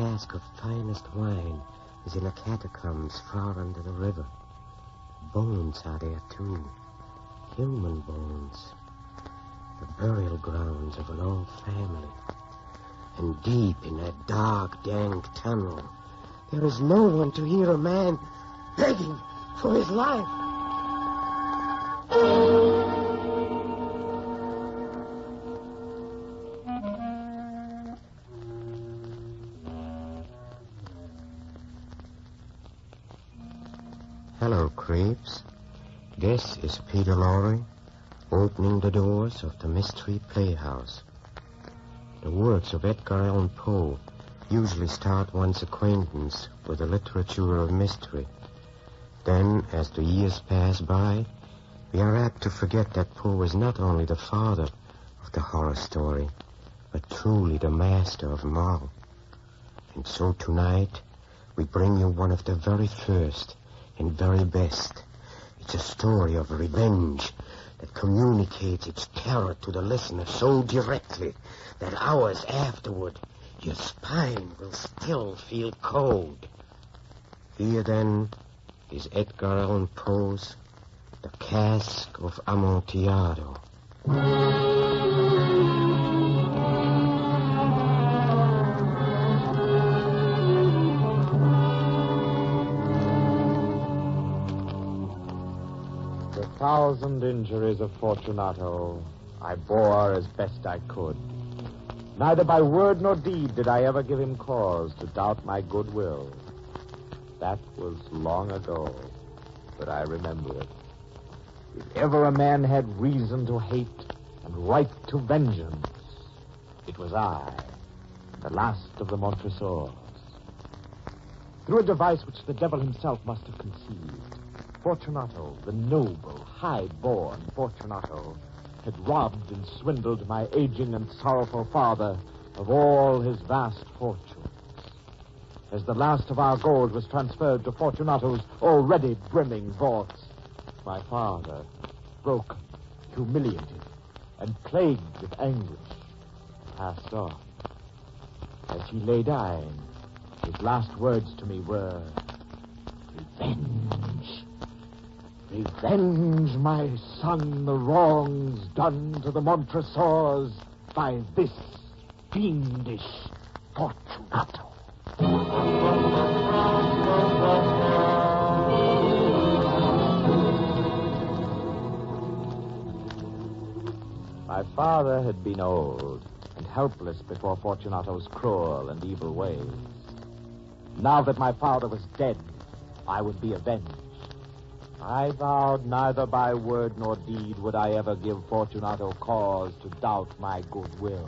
cask of finest wine is in the catacombs far under the river. Bones are there, too. Human bones. The burial grounds of an old family. And deep in that dark, dank tunnel, there is no one to hear a man begging for his life. Hello, creeps. This is Peter Lorre, opening the doors of the Mystery Playhouse. The works of Edgar Allan Poe usually start one's acquaintance with the literature of mystery. Then, as the years pass by, we are apt to forget that Poe was not only the father of the horror story, but truly the master of them all. And so tonight, we bring you one of the very first and very best. It's a story of revenge that communicates its terror to the listener so directly that hours afterward, your spine will still feel cold. Here, then, is Edgar Allan Poe's The Cask of Amontillado. The 1,000 injuries of Fortunato I bore as best I could. Neither by word nor deed did I ever give him cause to doubt my goodwill. That was long ago, but I remember it. If ever a man had reason to hate and right to vengeance, it was I, the last of the Montresors. Through a device which the devil himself must have conceived, Fortunato, the noble, high-born Fortunato, had robbed and swindled my aging and sorrowful father of all his vast fortunes. As the last of our gold was transferred to Fortunato's already brimming vaults, my father, broken, humiliated, and plagued with anguish, passed on. As he lay dying, his last words to me were, "Revenge. Revenge, my son, the wrongs done to the Montresors by this fiendish Fortunato." My father had been old and helpless before Fortunato's cruel and evil ways. Now that my father was dead, I would be avenged. I vowed neither by word nor deed would I ever give Fortunato cause to doubt my goodwill.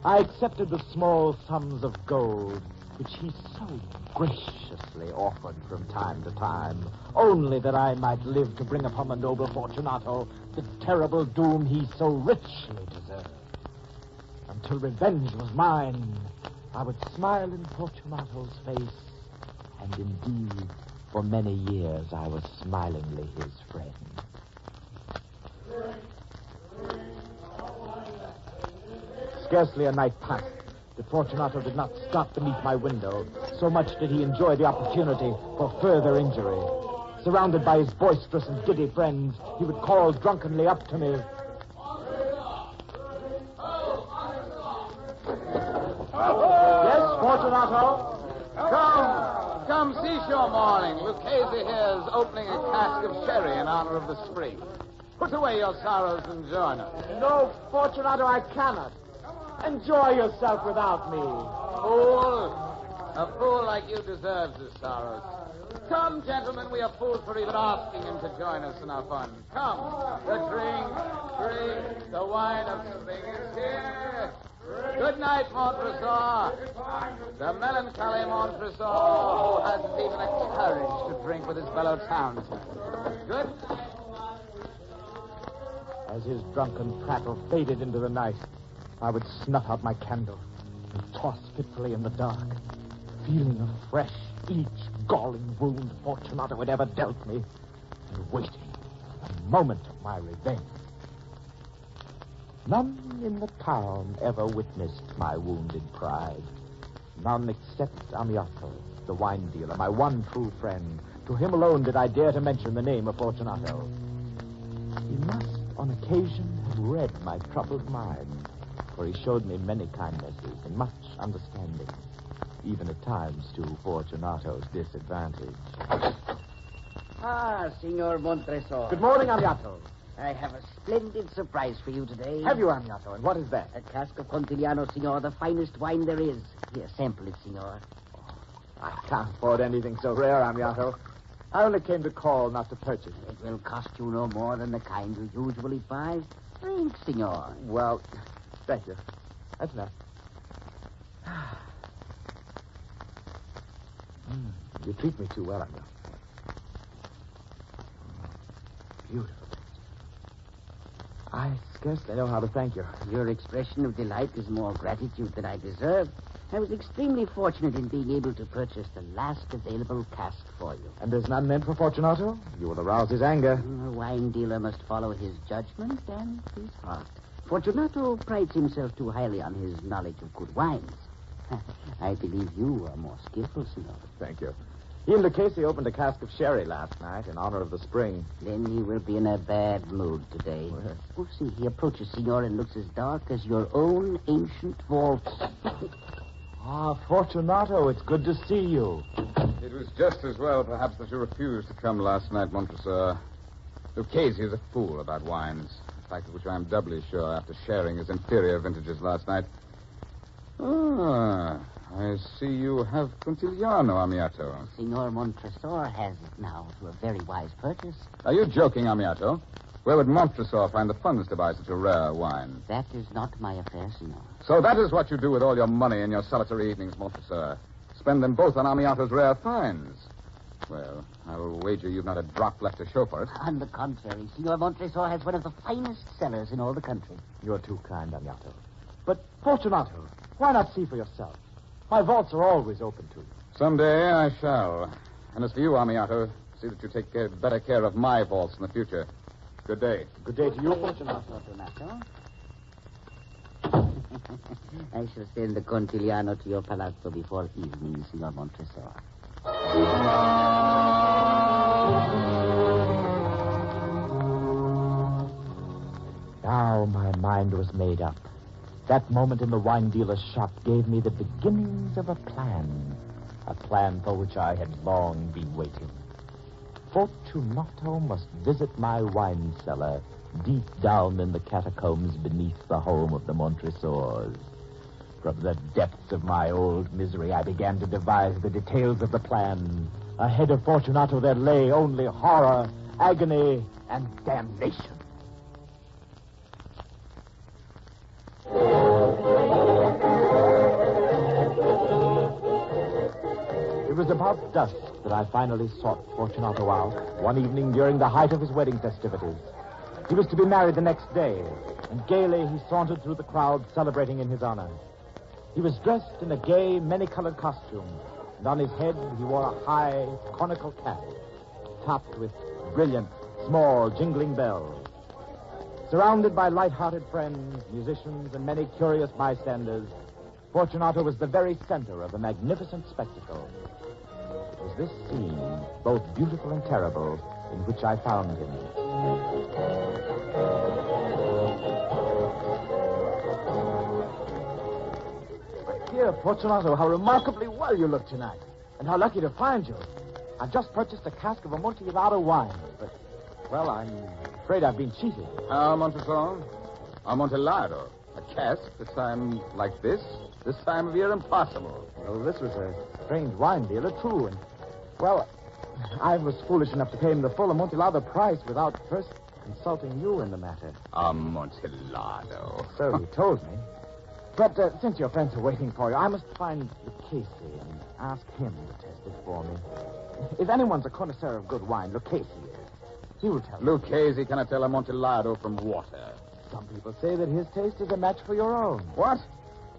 I accepted the small sums of gold which he so graciously offered from time to time, only that I might live to bring upon the noble Fortunato the terrible doom he so richly deserved. Until revenge was mine, I would smile in Fortunato's face, and indeed, for many years, I was smilingly his friend. Scarcely a night passed that Fortunato did not stop beneath my window. So much did he enjoy the opportunity for further injury. Surrounded by his boisterous and giddy friends, he would call drunkenly up to me. Yes, Fortunato? Come, cease your mourning. Lucchese here is opening a cask of sherry in honor of the spring. Put away your sorrows and join us. No, Fortunato, I cannot. Enjoy yourself without me. Fool. A fool like you deserves his sorrows. Come, gentlemen, we are fools for even asking him to join us in our fun. Come, the drink, the wine of spring is here. Good night, Montresor. The melancholy Montresor who hasn't even the courage to drink with his fellow townsmen. Good. As his drunken prattle faded into the night, I would snuff out my candle and toss fitfully in the dark, feeling afresh each galling wound Fortunato had ever dealt me, and waiting for the moment of my revenge. None in the town ever witnessed my wounded pride. None except Amiato, the wine dealer, my one true friend. To him alone did I dare to mention the name of Fortunato. He must, on occasion, have read my troubled mind, for he showed me many kindnesses and much understanding, even at times to Fortunato's disadvantage. Ah, Signor Montresor. Good morning, Amiato. I have a splendid surprise for you today. Have you, Amiato? And what is that? A cask of Amontillado, Signor, the finest wine there is. Here, sample it, Signor. I can't afford anything so rare, Amiato. I only came to call, not to purchase. It will cost you no more than the kind you usually buy. Drink, Signor. Well, thank you. That's enough. You treat me too well, Amiato. Beautiful. I scarcely know how to thank you. Your expression of delight is more gratitude than I deserve. I was extremely fortunate in being able to purchase the last available cask for you. And there's none meant for Fortunato? You will arouse his anger. A wine dealer must follow his judgment and his heart. Fortunato prides himself too highly on his knowledge of good wines. I believe you are more skillful, Signor. Thank you. He and Lucchese opened a cask of sherry last night in honor of the spring. Then he will be in a bad mood today. Well. Oh, see, he approaches, Signor, and looks as dark as your own ancient vaults. Ah, Fortunato, it's good to see you. It was just as well, perhaps, that you refused to come last night, Montresor. Lucchese is a fool about wines, a fact of which I am doubly sure after sharing his inferior vintages last night. Ah, I see you have Quintiliano, Amiato. Signor Montresor has it now to a very wise purchase. Are you joking, Amiato? Where would Montresor find the funds to buy such a rare wine? That is not my affair, Signor. So that is what you do with all your money in your solitary evenings, Montresor. Spend them both on Amiato's rare finds. Well, I will wager you've not a drop left to show for it. On the contrary, Signor Montresor has one of the finest cellars in all the country. You're too kind, Amiato. But, Fortunato, why not see for yourself? My vaults are always open to you. Someday I shall. And as for you, Amiato, see that you take better care of my vaults in the future. Good day. Good day to you, Fortunato. Fortunato. I shall send the Quintiliano to your palazzo before evening, Signor Montresor. Now my mind was made up. That moment in the wine dealer's shop gave me the beginnings of a plan for which I had long been waiting. Fortunato must visit my wine cellar deep down in the catacombs beneath the home of the Montresors. From the depths of my old misery, I began to devise the details of the plan. Ahead of Fortunato there lay only horror, agony, and damnation. It was about dusk that I finally sought Fortunato out, one evening during the height of his wedding festivities. He was to be married the next day, and gaily he sauntered through the crowd celebrating in his honor. He was dressed in a gay, many-colored costume, and on his head he wore a high, conical cap, topped with brilliant, small, jingling bells. Surrounded by light-hearted friends, musicians, and many curious bystanders, Fortunato was the very center of a magnificent spectacle. It was this scene, both beautiful and terrible, in which I found him. My dear Fortunato, how remarkably well you look tonight. And how lucky to find you. I've just purchased a cask of Amontillado wine, but, well, I'm afraid I've been cheated. Montresor? Amontillado? A cask this time like this? This time of year impossible. Well, this was a strange wine dealer, true, and, well, I was foolish enough to pay him the full Amontillado price without first consulting you in the matter. Amontillado. So he told me. But since your friends are waiting for you, I must find Lucchese and ask him to test it for me. If anyone's a connoisseur of good wine, Lucchese is. He will tell me. Lucchese cannot tell Amontillado from water. Some people say that his taste is a match for your own. What?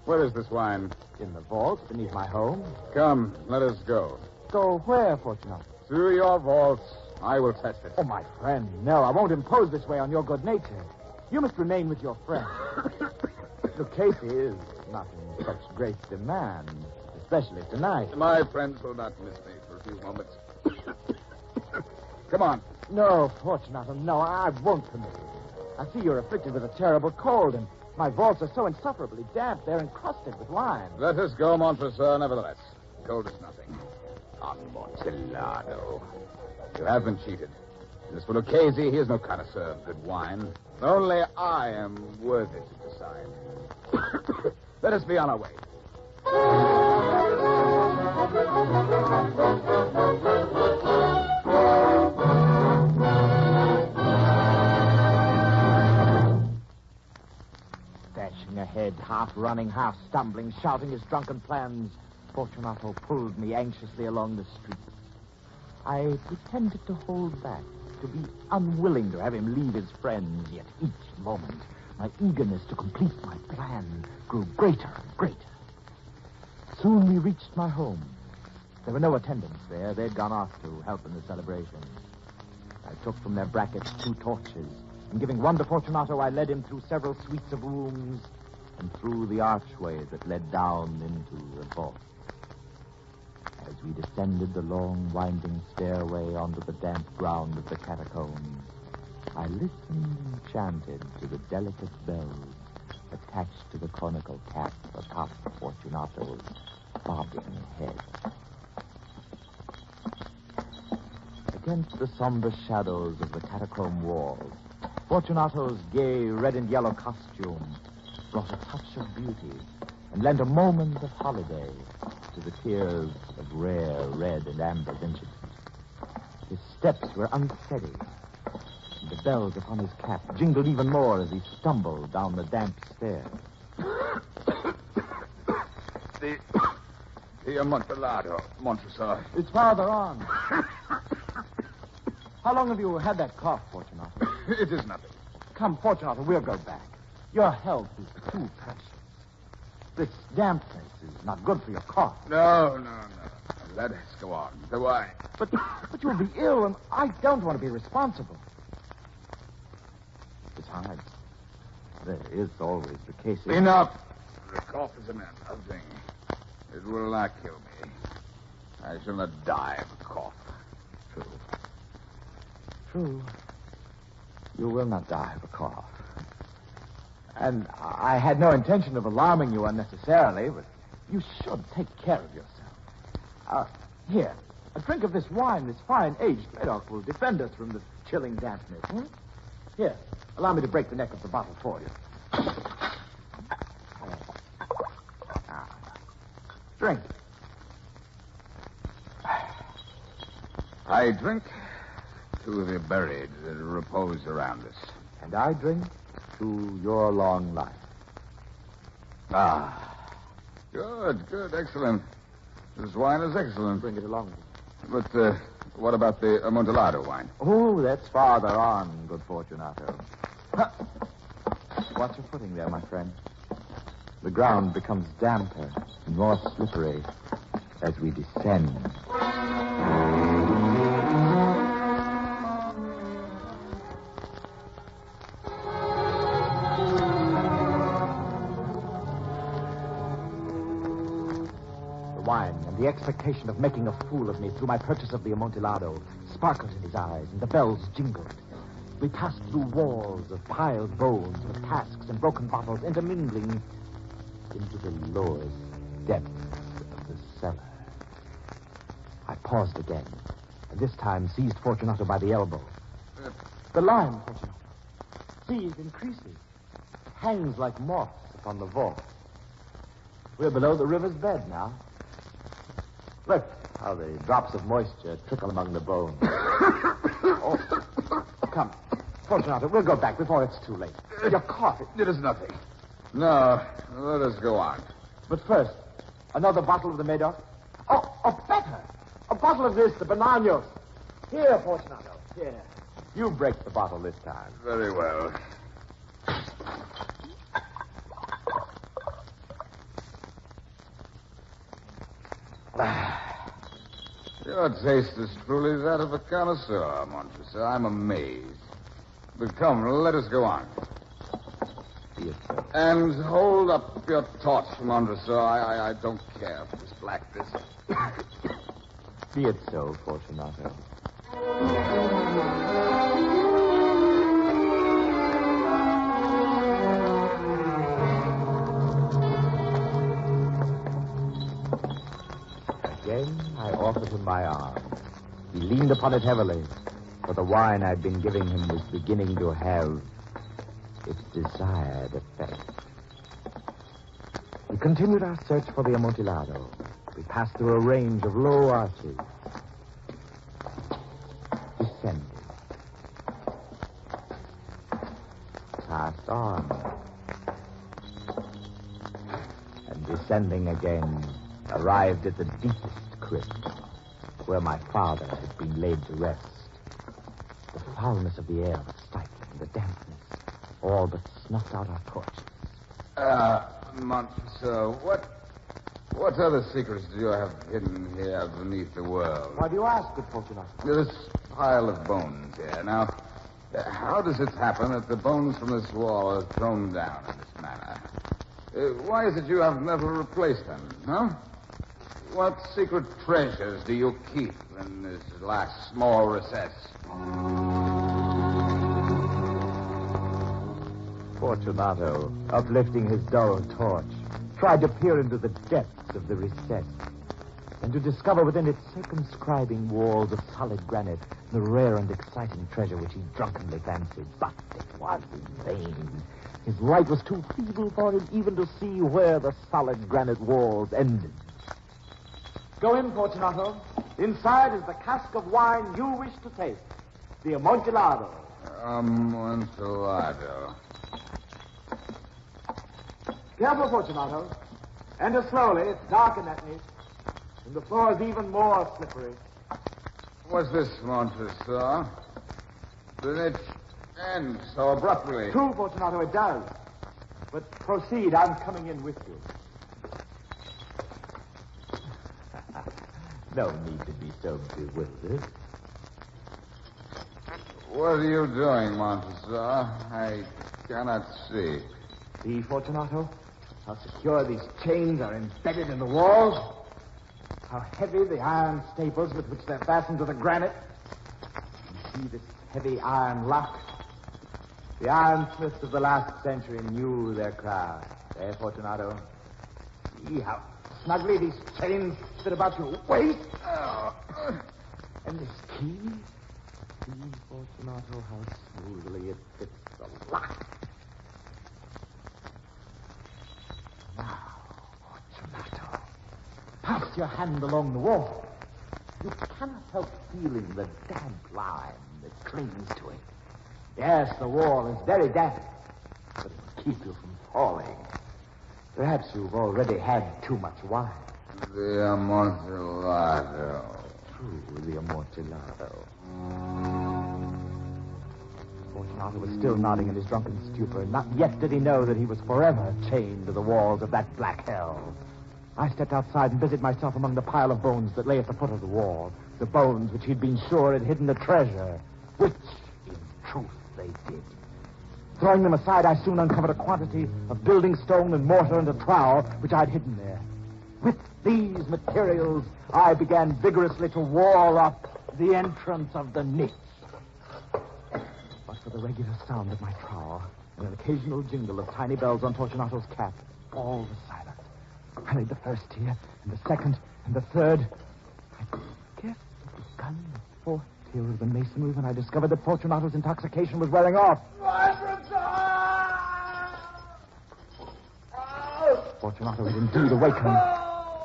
Where is this wine? In the vault beneath my home. Come, let us go. Go where, Fortunato? Through your vaults. I will test it. Oh, my friend, no, I won't impose this way on your good nature. You must remain with your friend. Lucchese is not in such great demand, especially tonight. My friends will not miss me for a few moments. Come on. No, Fortunato, no, I won't permit it. I see you're afflicted with a terrible cold, and my vaults are so insufferably damp, they're encrusted with wine. Let us go, Montresor, nevertheless. Cold is nothing. Amontillado. You have been cheated. As for Lucchese, he is no connoisseur of good wine. Only I am worthy to decide. Let us be on our way. Dashing ahead, half running, half stumbling, shouting his drunken plans, Fortunato pulled me anxiously along the street. I pretended to hold back, to be unwilling to have him leave his friends, yet each moment my eagerness to complete my plan grew greater and greater. Soon we reached my home. There were no attendants there. They'd gone off to help in the celebration. I took from their brackets 2 torches, and giving one to Fortunato, I led him through several suites of rooms and through the archway that led down into the vault. As we descended the long, winding stairway onto the damp ground of the catacombs, I listened enchanted to the delicate bells attached to the conical cap atop Fortunato's bobbing head. Against the somber shadows of the catacomb walls, Fortunato's gay red and yellow costume brought a touch of beauty and lent a moment of holiday to the tiers of rare red and amber vintages. His steps were unsteady, and the bells upon his cap jingled even more as he stumbled down the damp stairs. The Amontillado, Montresor. It's farther on. How long have you had that cough, Fortunato? It is nothing. Come, Fortunato, we'll go back. Your health is too precious. This dampness is not good for your cough. No. Let us go on. The wine. But you'll be ill, and I don't want to be responsible. Besides, there is always the case of... Enough. The cough is a man of thing. It will not kill me. I shall not die of a cough. True. You will not die of a cough. And I had no intention of alarming you unnecessarily, but you should take care of yourself. Here, a drink of this wine, this fine aged Medoc, will defend us from the chilling dampness. Here, allow me to break the neck of the bottle for you. Drink. I drink to the buried that repose around us. And I drink to your long life. Good, excellent. This wine is excellent. Bring it along. But what about the Amontillado wine? Oh, that's farther on, good Fortunato. Watch your footing there, my friend. The ground becomes damper and more slippery as we descend. Wine and the expectation of making a fool of me through my purchase of the Amontillado sparkled in his eyes, and the bells jingled. We passed through walls of piled bowls with casks and broken bottles intermingling into the lowest depths of the cellar. I paused again, and this time seized Fortunato by the elbow. The line, Fortunato. See, it increases. It hangs like moss upon the vault. We're below the river's bed now. Look how the drops of moisture trickle among the bones. Come, Fortunato, we'll go back before it's too late. You're coughing. It is nothing. No, let us go on. But first, another bottle of the Medoc. Oh, better. A bottle of this, the Bananos. Here, Fortunato, here. You break the bottle this time. Very well. Your taste is truly that of a connoisseur, Montresor. I'm amazed. But come, let us go on. Be it so. And hold up your torch, Montresor. I don't care for this blackness. Be it so, Fortunato. Again, I offered him my arm. He leaned upon it heavily, for the wine I'd been giving him was beginning to have its desired effect. We continued our search for the Amontillado. We passed through a range of low arches. Descended. Passed on. And descending again, arrived at the deepest crypt, where my father had been laid to rest. The foulness of the air was stifling, the dampness all but snuffed out our torches. Montresor, what other secrets do you have hidden here beneath the world? Why do you ask, good Fortunato? This pile of bones here. Now, how does it happen that the bones from this wall are thrown down in this manner? Why is it you have never replaced them, huh? What secret treasures do you keep in this last small recess? Fortunato, uplifting his dull torch, tried to peer into the depths of the recess and to discover within its circumscribing walls of solid granite the rare and exciting treasure which he drunkenly fancied. But it was in vain. His light was too feeble for him even to see where the solid granite walls ended. Go in, Fortunato. Inside is the cask of wine you wish to take, the Amontillado. Amontillado. Careful, Fortunato. Enter slowly. It's dark in that niche. And the floor is even more slippery. What's this, Montresor? The niche ends so abruptly. True, Fortunato, it does. But proceed. I'm coming in with you. No need to be so bewildered. What are you doing, Montresor? I cannot see. See, Fortunato, how secure these chains are embedded in the walls. How heavy the iron staples with which they're fastened to the granite. You see this heavy iron lock? The ironsmiths of the last century knew their craft. There, Fortunato. See how snugly these chains fit about your waist. And this key? See, Fortunato, how smoothly it fits the lock. Now, Fortunato, pass your hand along the wall. You cannot help feeling the damp lime that clings to it. Yes, the wall is very damp, but it will keep you from falling. Perhaps you've already had too much wine. The Amontillado. True, the Amontillado. Fortunato was still nodding in his drunken stupor. Not yet did he know that he was forever chained to the walls of that black hell. I stepped outside and busied myself among the pile of bones that lay at the foot of the wall. The bones which he'd been sure had hidden the treasure, which, in truth, they did. Throwing them aside, I soon uncovered a quantity of building stone and mortar and a trowel which I'd hidden there. With these materials, I began vigorously to wall up the entrance of the niche. But for the regular sound of my trowel and an occasional jingle of tiny bells on Fortunato's cap, all was silent. I laid the first tier, and the second, and the third. I guess it begun the fourth tier of the masonry when I discovered that Fortunato's intoxication was wearing off. Fortunato was indeed awakened.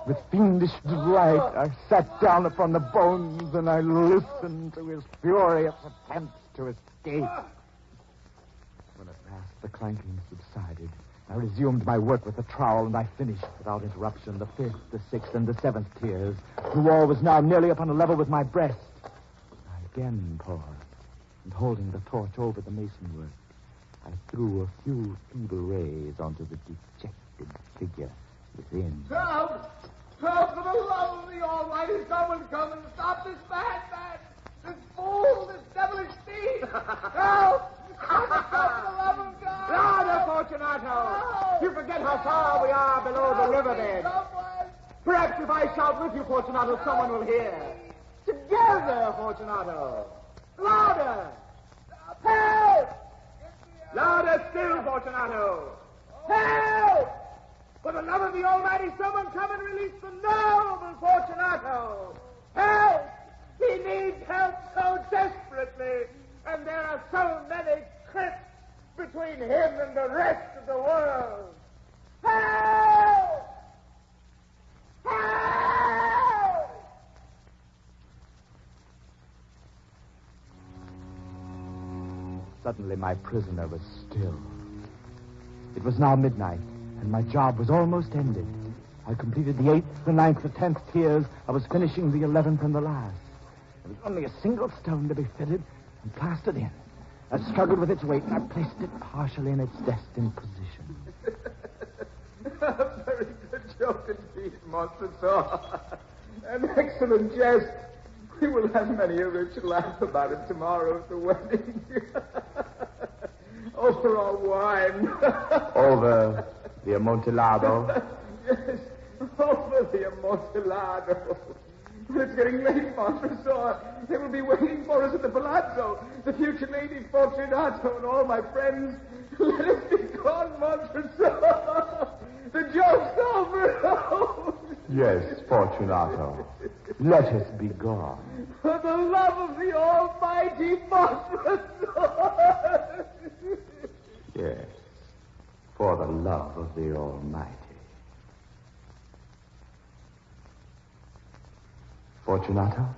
With fiendish delight, I sat down upon the bones and I listened to his furious attempts to escape. When at last the clanking subsided, I resumed my work with the trowel, and I finished without interruption the fifth, the sixth, and the seventh tiers. The wall was now nearly upon a level with my breast. I again paused, and holding the torch over the masonwork, I threw a few feeble rays onto the dejected figure within. Help! Help, for the love of the Almighty, someone come and stop this madman! This fool, this devilish thief! Help! Help, for the love of God! Louder, Fortunato. You forget how far we are below the riverbed. Perhaps if I shout with you, Fortunato, someone will hear. Together, Fortunato. Louder. Help! Louder still, Fortunato. Help! For the love of the Almighty, someone come and release the noble Fortunato. Help! He needs help so desperately, and there are so many cliffs between him and the rest of the world. Help! Help! Suddenly, my prisoner was still. It was now midnight, and my job was almost ended. I completed the 8th, the 9th, the 10th tiers. I was finishing the 11th and the last. There was only a single stone to be fitted and plastered in. I struggled with its weight, and I placed it partially in its destined position. A very good joke indeed, Montresor. An excellent jest. We will have many a rich laugh about it tomorrow at the wedding. Over our wine. Over the Amontillado. Yes, over the Amontillado. But it's getting late, Montresor. They will be waiting for us at the palazzo. The future lady Fortunato and all my friends. Let us be gone, Montresor. The joke's over. Yes, Fortunato. Let us be gone. For the love of the Almighty, Montresor. Yes, for the love of the Almighty. Fortunato?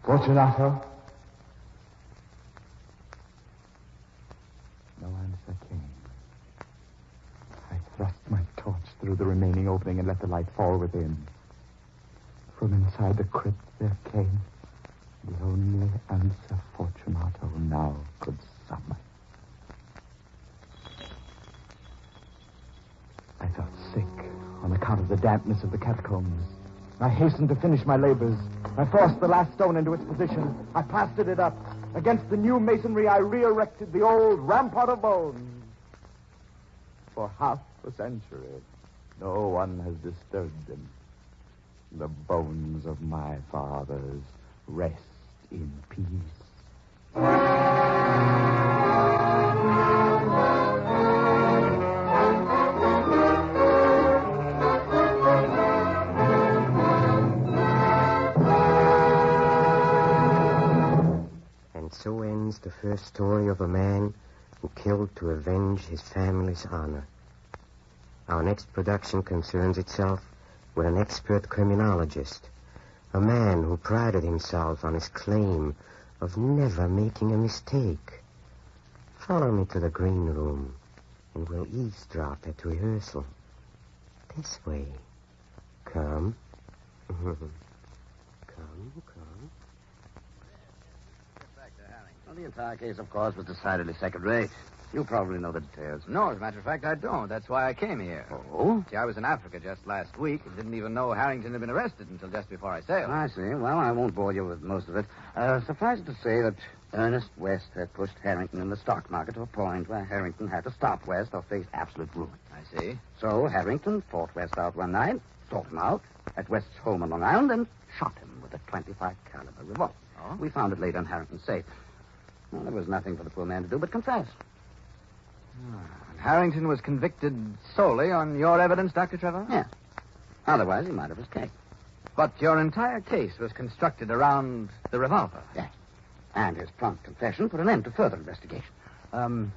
Fortunato? No answer came. I thrust my torch through the remaining opening and let the light fall within. From inside the crypt there came the only answer Fortunato now could summon. I felt sick on account of the dampness of the catacombs. I hastened to finish my labors. I forced the last stone into its position. I plastered it up. Against the new masonry, I re-erected the old rampart of bones. For half a century, no one has disturbed them. The bones of my fathers rest in peace. So ends the first story of a man who killed to avenge his family's honor. Our next production concerns itself with an expert criminologist, a man who prided himself on his claim of never making a mistake. Follow me to the green room, and we'll eavesdrop at rehearsal. This way. Come. Come. Well, the entire case, of course, was decidedly second-rate. You probably know the details. No, as a matter of fact, I don't. That's why I came here. Oh? See, I was in Africa just last week and didn't even know Harrington had been arrested until just before I sailed. I see. Well, I won't bore you with most of it. Suffice it to say that Ernest West had pushed Harrington in the stock market to a point where Harrington had to stop West or face absolute ruin. I see. So Harrington fought West out one night, sought him out at West's home on Long Island, and shot him with a .25 caliber revolver. Oh? We found it later in Harrington's safe. Well, there was nothing for the poor man to do but confess. And Harrington was convicted solely on your evidence, Dr. Trevor? Yes. Otherwise, he might have escaped. But your entire case was constructed around the revolver. Yes. And his prompt confession put an end to further investigation. Now,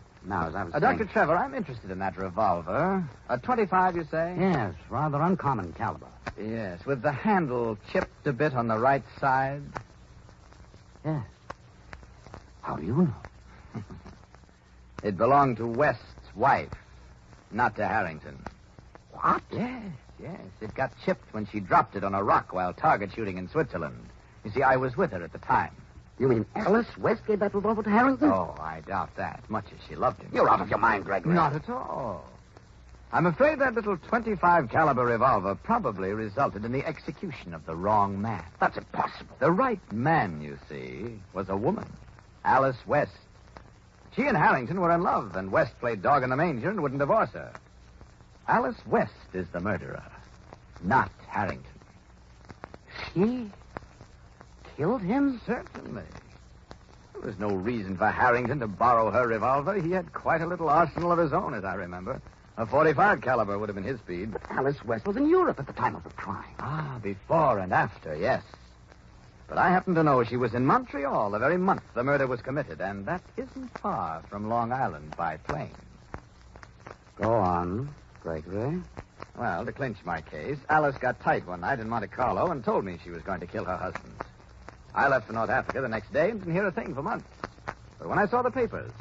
as I was saying... Dr. Trevor, I'm interested in that revolver. A .25, you say? Yes, rather uncommon caliber. Yes, with the handle chipped a bit on the right side. Yes. How do you know? It belonged to West's wife, not to Harrington. What? Yes. It got chipped when she dropped it on a rock while target shooting in Switzerland. You see, I was with her at the time. You mean Alice West gave that revolver to Harrington? Oh, I doubt that, much as she loved him. You're out of your mind, Gregory. Not at all. I'm afraid that little .25 caliber revolver probably resulted in the execution of the wrong man. That's impossible. The right man, you see, was a woman, Alice West. She and Harrington were in love, and West played dog in the manger and wouldn't divorce her. Alice West is the murderer, not Harrington. She killed him? Certainly. There was no reason for Harrington to borrow her revolver. He had quite a little arsenal of his own, as I remember. A .45 caliber would have been his speed. But Alice West was in Europe at the time of the crime. Ah, before and after, yes. But I happen to know she was in Montreal the very month the murder was committed, and that isn't far from Long Island by plane. Go on, Gregory. Well, to clinch my case, Alice got tight one night in Monte Carlo and told me she was going to kill her husband. I left for North Africa the next day and didn't hear a thing for months. But when I saw the papers,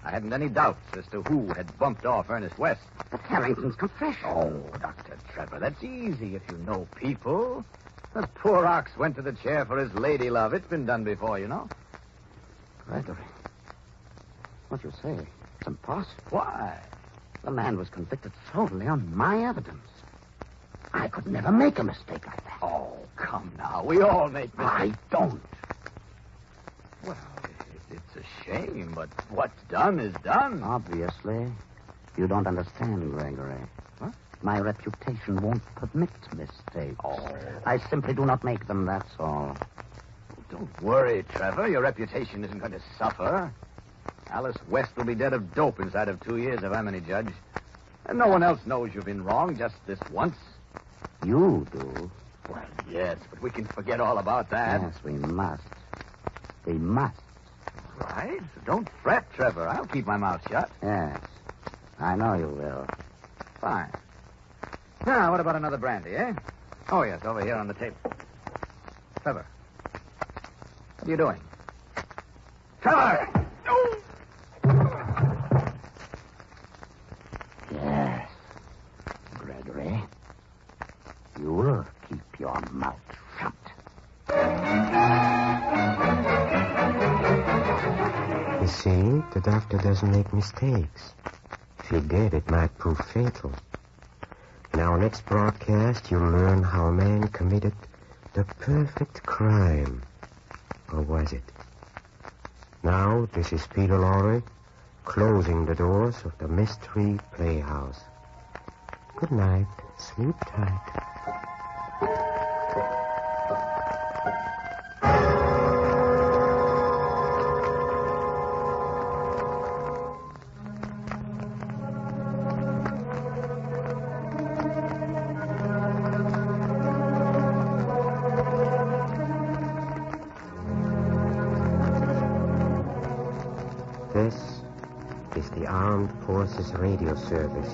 I hadn't any doubts as to who had bumped off Ernest West. But Harrington's confession. Oh, Dr. Trevor, that's easy if you know people. The poor ox went to the chair for his lady love. It's been done before, you know. Gregory, what you say, it's impossible. Why? The man was convicted solely on my evidence. I could never make a mistake like that. Oh, come now. We all make mistakes. I don't. Well, it's a shame, but what's done is done. Obviously, you don't understand, Gregory. Huh? My reputation won't permit mistakes. Oh. I simply do not make them, that's all. Don't worry, Trevor. Your reputation isn't going to suffer. Alice West will be dead of dope inside of 2 years if I'm any judge. And no one else knows you've been wrong just this once. You do. Well, yes, but we can forget all about that. Yes, we must. We must. Right? So don't fret, Trevor. I'll keep my mouth shut. Yes, I know you will. Fine. Now, what about another brandy, eh? Oh, yes, over here on the table. Trevor. What are you doing? Trevor! Yes, Gregory. You'll keep your mouth shut. You see, the doctor doesn't make mistakes. If he did, it might prove fatal. In our next broadcast, you'll learn how a man committed the perfect crime. Or was it? Now, this is Peter Lorre, closing the doors of the Mystery Playhouse. Good night. Sleep tight. This is the Armed Forces Radio Service.